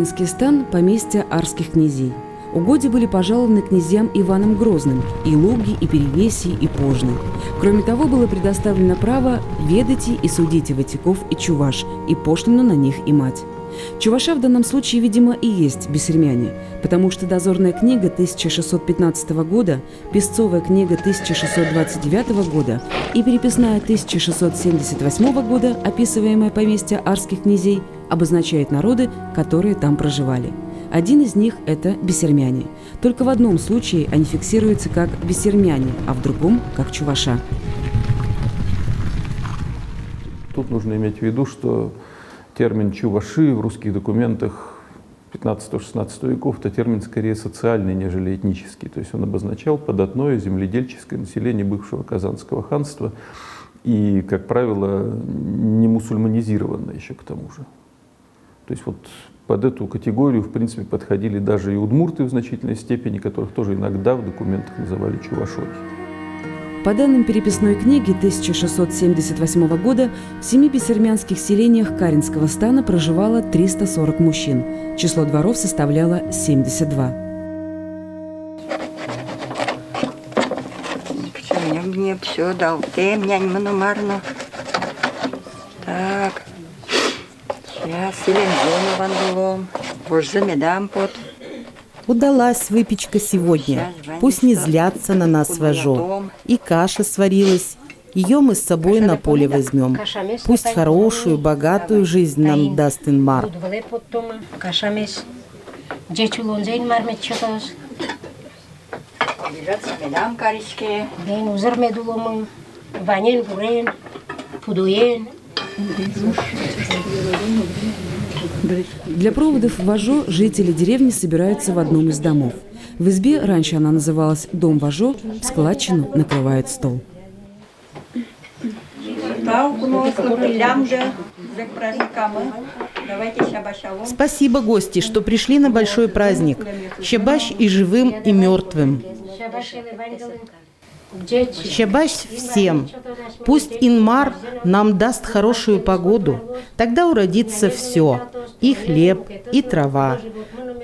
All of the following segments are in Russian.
Каринский стан – поместье арских князей. Угодья были пожалованы князьям Иваном Грозным и Луги, и Перевесье, и Пожны. Кроме того, было предоставлено право ведать и судить Ватиков и Чуваш, и пошлину на них и мать. Чуваша в данном случае, видимо, и есть бессермяне, потому что дозорная книга 1615 года, песцовая книга 1629 года и переписная 1678 года, описываемая поместье арских князей, обозначает народы, которые там проживали. Один из них – это бессермяне. Только в одном случае они фиксируются как бессермяне, а в другом – как чуваша. Тут нужно иметь в виду, что термин «чуваши» в русских документах 15-16 веков – это термин скорее социальный, нежели этнический. То есть он обозначал податное земледельческое население бывшего Казанского ханства и, как правило, не мусульманизированное еще к тому же. То есть вот под эту категорию, в принципе, подходили даже и удмурты в значительной степени, которых тоже иногда в документах называли чувашой. По данным переписной книги 1678 года, в 7 бессермянских селениях Каринского стана проживало 340 мужчин. Число дворов составляло 72. Мне все дал. Ты меня не марно. Так. Сейчас селенжону вандулом. Боже, медам под. Удалась выпечка сегодня. Пусть не злятся на нас вожо. И каша сварилась. Ее мы с собой на поле возьмем. Пусть хорошую, богатую жизнь нам даст Инмар. Для проводов вожо жители деревни собираются в одном из домов. В избе, раньше она называлась «Дом вожо», в складчину накрывают стол. Спасибо, гости, что пришли на большой праздник. Щебащ и живым, и мертвым. Щебащ всем. Пусть Инмар нам даст хорошую погоду. Тогда уродится все. И хлеб, и трава.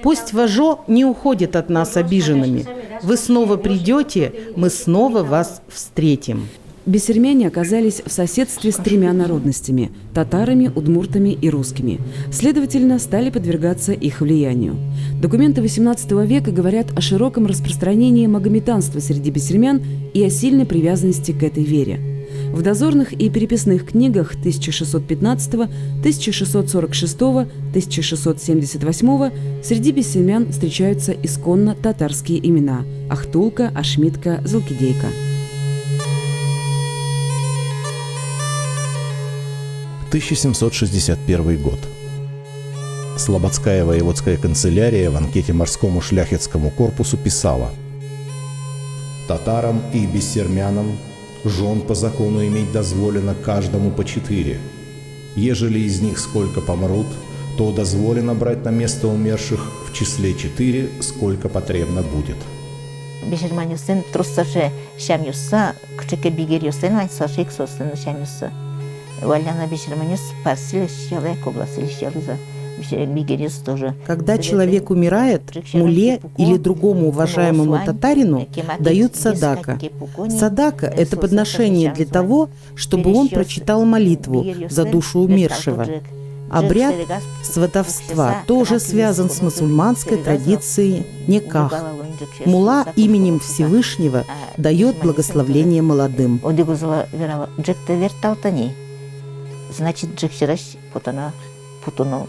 Пусть вожо не уходит от нас обиженными. Вы снова придете, мы снова вас встретим. Бессермяне оказались в соседстве с 3 народностями – татарами, удмуртами и русскими. Следовательно, стали подвергаться их влиянию. Документы XVIII века говорят о широком распространении магометанства среди бессермян и о сильной привязанности к этой вере. В дозорных и переписных книгах 1615, 1646, 1678 среди бессермян встречаются исконно татарские имена – Ахтулка, Ашмитка, Залкидейка. 1761 год. Слободская воеводская канцелярия в анкете морскому шляхетскому корпусу писала: «Татарам и бессермянам жен по закону иметь дозволено каждому по 4. Ежели из них сколько помрут, то дозволено брать на место умерших в числе 4, сколько потребно будет». Бессермянюсен труссаше шамюса, кчеке бигерюсен ваньсашик сосен шамюса. Когда человек умирает, муле или другому уважаемому татарину дают садака. Садака – это подношение для того, чтобы он прочитал молитву за душу умершего. Обряд сватовства тоже связан с мусульманской традицией никах. Мула именем Всевышнего дает благословление молодым. Значит, джексираш путана путуну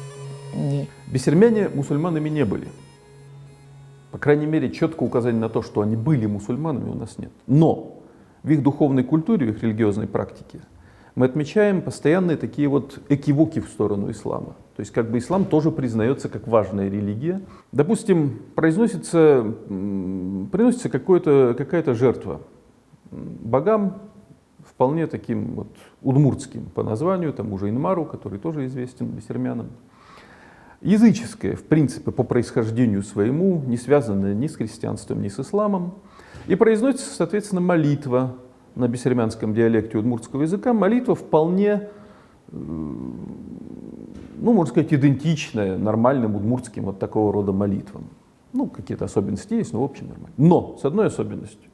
не. Бессермяне мусульманами не были. По крайней мере, четкого указания на то, что они были мусульманами, у нас нет. Но в их духовной культуре, в их религиозной практике мы отмечаем постоянные такие вот экивоки в сторону ислама. То есть как бы ислам тоже признается как важная религия. Допустим, приносится какая-то жертва богам, вполне таким вот удмуртским по названию, тому же Инмару, который тоже известен бессермянам. Языческое, в принципе, по происхождению своему, не связанное ни с христианством, ни с исламом. И произносится, соответственно, молитва на бессермянском диалекте удмуртского языка. Молитва вполне ну, можно сказать, идентичное нормальным удмуртским вот такого рода молитвам. Ну, какие-то особенности есть, но в общем нормально. Но с одной особенностью.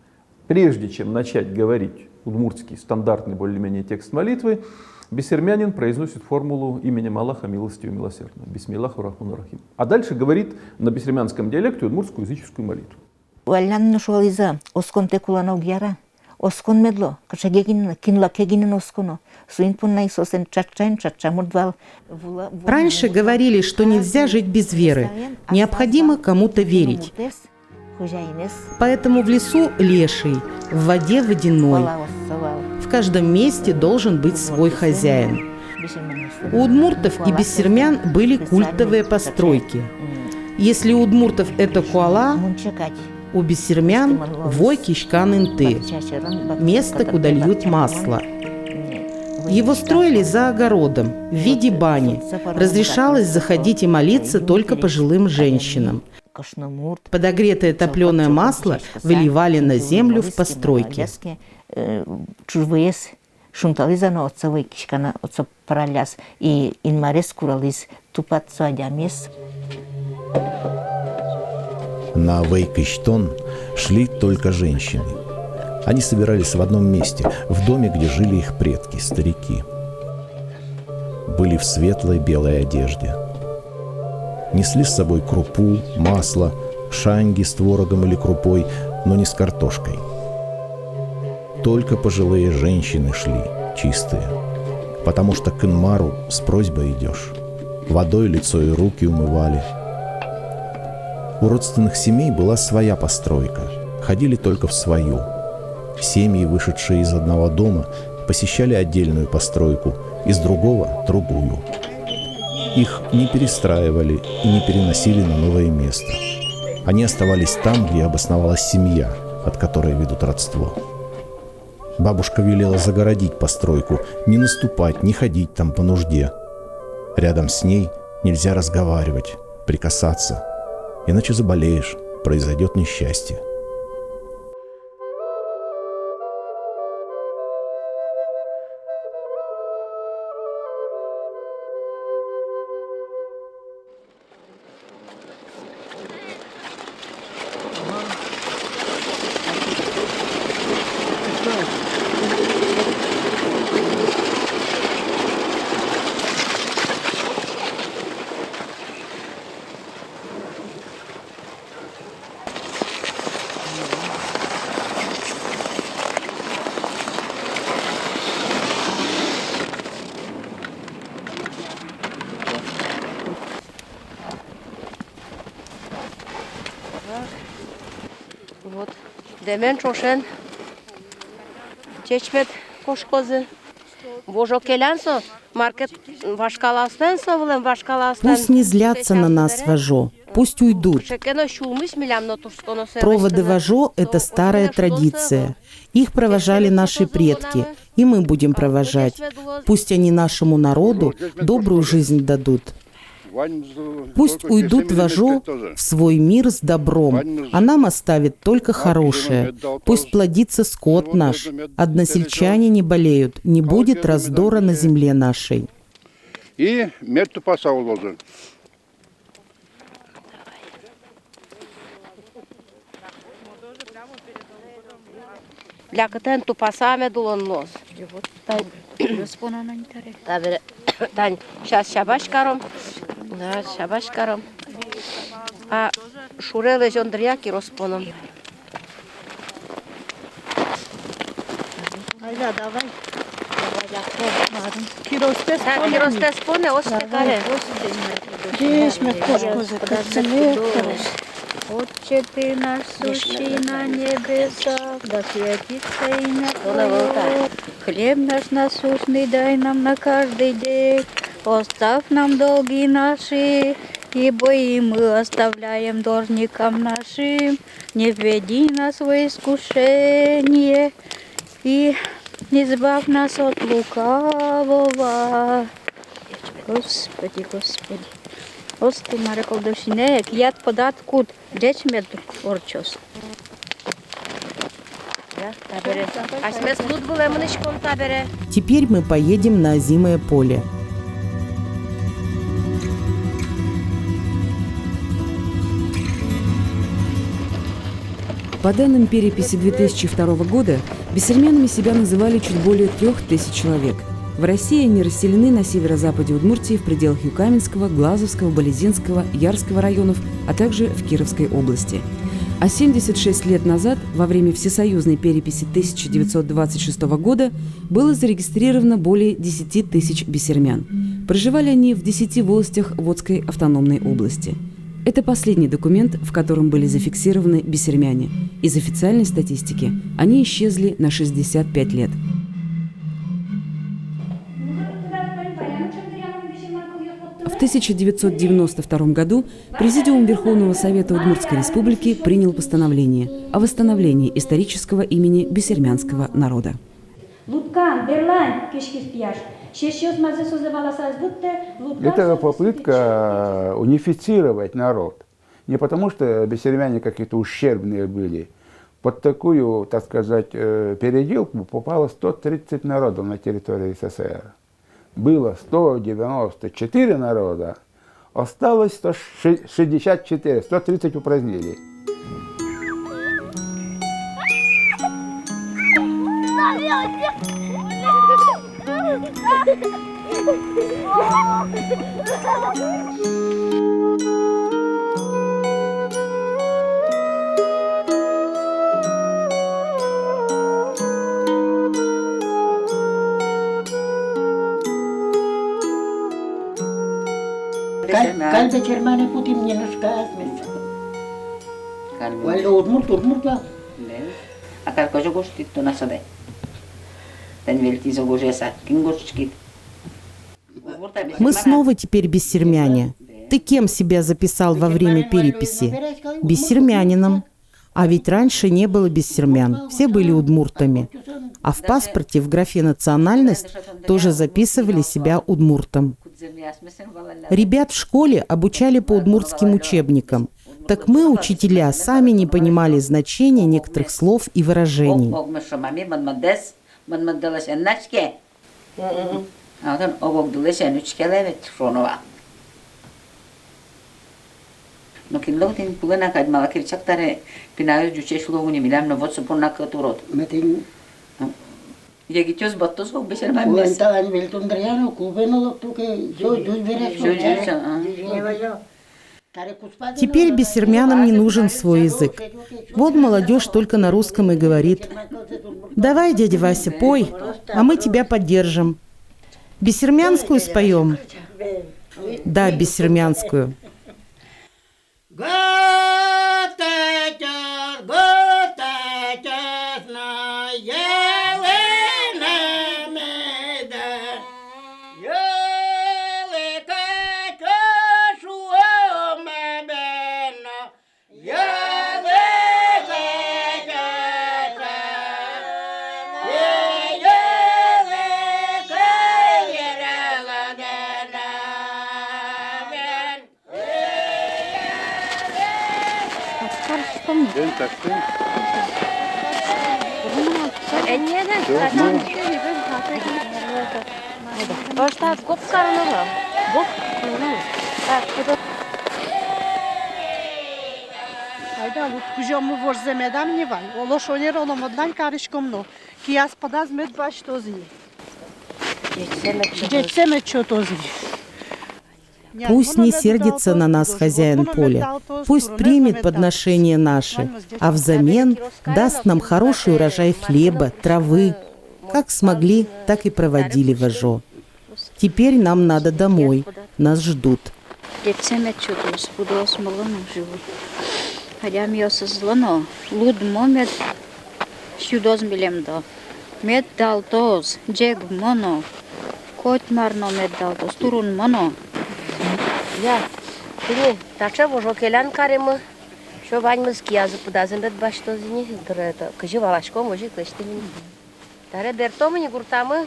Прежде чем начать говорить удмуртский стандартный более-менее текст молитвы, бессермянин произносит формулу именем Аллаха милостивого и милосердного. Бисмиллаху рахману рахим. А дальше говорит на бессермянском диалекте удмуртскую языческую молитву. Уалянну шуализа, оскон текулана угьяра, оскон медло, качагегин, кинлакегин осконо, суинпунна сосен чачайн чачамурдвал. Раньше говорили, что нельзя жить без веры. Необходимо кому-то верить. Поэтому в лесу леший, в воде водяной. В каждом месте должен быть свой хозяин. У удмуртов и бессермян были культовые постройки. Если у удмуртов это куала, у бессермян вой-кишкан-инты, место, куда льют масло. Его строили за огородом, в виде бани. Разрешалось заходить и молиться только пожилым женщинам. Подогретое топленое масло выливали на землю в постройке. На Вейкиштон шли только женщины. Они собирались в одном месте, в доме, где жили их предки, старики. Были в светлой белой одежде. Несли с собой крупу, масло, шанги с творогом или крупой, но не с картошкой. Только пожилые женщины шли, чистые, потому что к Инмару с просьбой идешь. Водой лицо и руки умывали. У родственных семей была своя постройка, ходили только в свою. Семьи, вышедшие из одного дома, посещали отдельную постройку, из другого – другую. Их не перестраивали и не переносили на новое место. Они оставались там, где обосновалась семья, от которой ведут родство. Бабушка велела загородить постройку, не наступать, не ходить там по нужде. Рядом с ней нельзя разговаривать, прикасаться, иначе заболеешь, произойдет несчастье. Вот. Демен чошен. Чечмет кошкозы. Божо келянсо. Маркет вашкаластен совлем вашкаластен. Пусть не злятся на нас вожо, пусть уйдут. Проводы вожо – это старая традиция. Их провожали наши предки, и мы будем провожать. Пусть они нашему народу добрую жизнь дадут. Пусть уйдут вожо в свой мир с добром, а нам оставит только хорошее. Пусть плодится скот наш, односельчане не болеют, не будет раздора на земле нашей. И мету пасаулозу. Лякатен тупасаме дулон нос. Тань, сейчас шабашкаром. Да, шабашкаром. А шуреле жондряки роспоном. Айда, давай. Киростес поне, остекаре. Отче ты наш, сущий на небесах, да святится имя Твое. Хлеб наш насущный дай нам на каждый день. Оставь нам долги наши, ибо и мы оставляем должникам нашим. Не введи нас в искушение, и избавь нас от лукавого. Господи, Господи. Осты маре колдовщине, кият подат кут, джечмет орчос. Теперь мы поедем на озимое поле. По данным переписи 2002 года, бессермянами себя называли чуть более 3000 человек. В России они расселены на северо-западе Удмуртии в пределах Юкаменского, Глазовского, Болезинского, Ярского районов, а также в Кировской области. А 76 лет назад, во время всесоюзной переписи 1926 года, было зарегистрировано более 10 тысяч бессермян. Проживали они в 10 волостях Водской автономной области. Это последний документ, в котором были зафиксированы бессермяне. Из официальной статистики они исчезли на 65 лет. В 1992 году Президиум Верховного Совета Удмуртской Республики принял постановление о восстановлении исторического имени бессермянского народа. Это попытка унифицировать народ. Не потому, что бессермяне какие-то ущербные были. Под такую, так сказать, переделку попало 130 народов на территории СССР. Было 194 народа, осталось 164, 130 упразднили. Kalbe Germane putim nyenaska asmes. Kalbe. Удмуртла. А как же гостит то насаде? Тен велти загожеса, кингошчки. Мы снова теперь бессермяне. Ты кем себя записал во время переписи? Бессермянином. А ведь раньше не было бессермян, все были удмуртами. А в паспорте в графе «национальность» тоже записывали себя удмуртом. Ребят в школе обучали по удмуртским учебникам. Так мы, учителя, сами не понимали значения некоторых слов и выражений. Но кинлогтин пугана кад малакир чактаре пинаю жуче шлогуни милам новот супорна катурот. Метин. Егитёс баттос хог бесерман бес. Уэнта ани велтундриано кубено локтуке жуй вереш. Теперь бессермянам не нужен свой язык. Вот молодежь только на русском и говорит: «Давай, дядя Вася, пой, а мы тебя поддержим. Бессермянскую споем?» Да, бессермянскую. Başta kop karnına. Bok. Айда, вот кужому воземедам не вай. Оло шонер оломодан каришкомно. Кияс падаз мед баш тозни. Детсеме чо тозни. Пусть не сердится на нас хозяин поля, пусть примет подношения наши, а взамен даст нам хороший урожай хлеба, травы. Как смогли, так и проводили вожо. Теперь нам надо домой, нас ждут. Я, ты тача вожо келян карема, что вань ския запудазен бед баш то зни, это кажи валашко може клешти ми. Таре дерто ми гуртамы.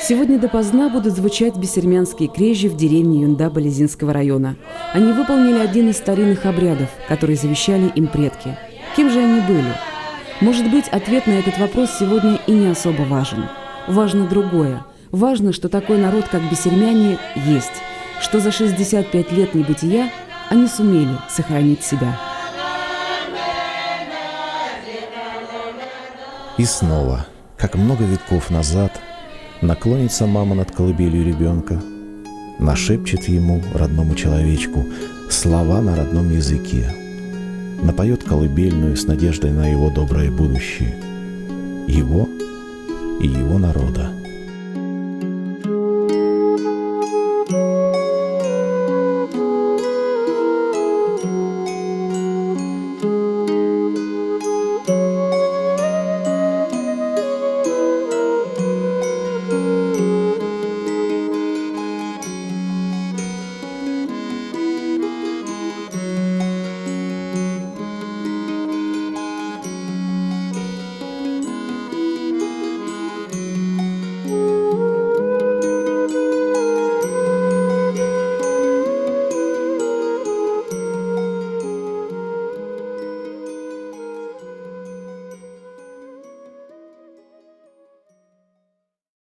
Сегодня допоздна будут звучать бессермянские крежи в деревне Юнда Болезинского района. Они выполнили один из старинных обрядов, который завещали им предки. Кем же они были? Может быть, ответ на этот вопрос сегодня и не особо важен. Важно другое. Важно, что такой народ, как бессермяне, есть, что за 65 лет небытия они сумели сохранить себя. И снова, как много веков назад, наклонится мама над колыбелью ребенка, нашепчет ему, родному человечку, слова на родном языке, напоет колыбельную с надеждой на его доброе будущее, его и его народа.